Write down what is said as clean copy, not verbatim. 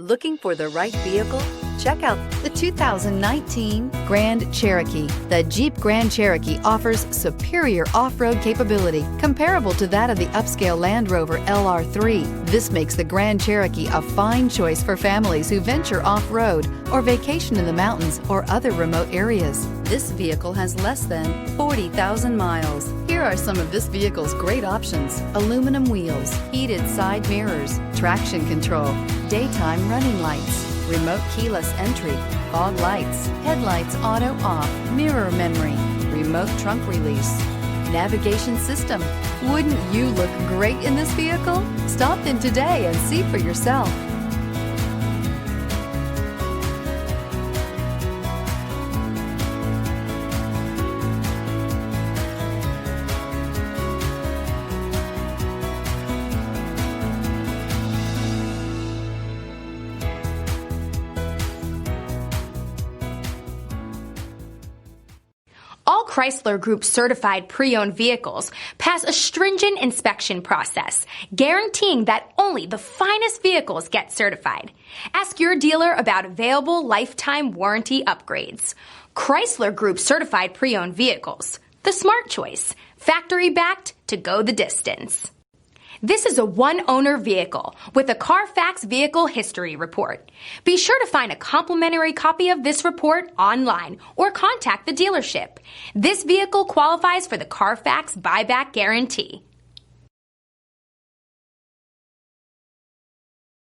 Looking for the right vehicle? Check out the 2019 Grand Cherokee. The Jeep Grand Cherokee offers superior off-road capability comparable to that of the upscale Land Rover LR3. This makes the Grand Cherokee a fine choice for families who venture off-road or vacation in the mountains or other remote areas. This vehicle has less than 40,000 miles. Here are some of this vehicle's great options: aluminum wheels, heated side mirrors, traction control, daytime running lights, remote keyless entry, fog lights, headlights auto off, mirror memory, remote trunk release, navigation system. Wouldn't you look great in this vehicle? Stop in today and see for yourself. All Chrysler Group certified pre-owned vehicles pass a stringent inspection process, guaranteeing that only the finest vehicles get certified. Ask your dealer about available lifetime warranty upgrades. Chrysler Group certified pre-owned vehicles, the smart choice, factory backed to go the distance. This is a one-owner vehicle with a CARFAX Vehicle History Report. Be sure to find a complimentary copy of this report online or contact the dealership. This vehicle qualifies for the CARFAX Buyback Guarantee.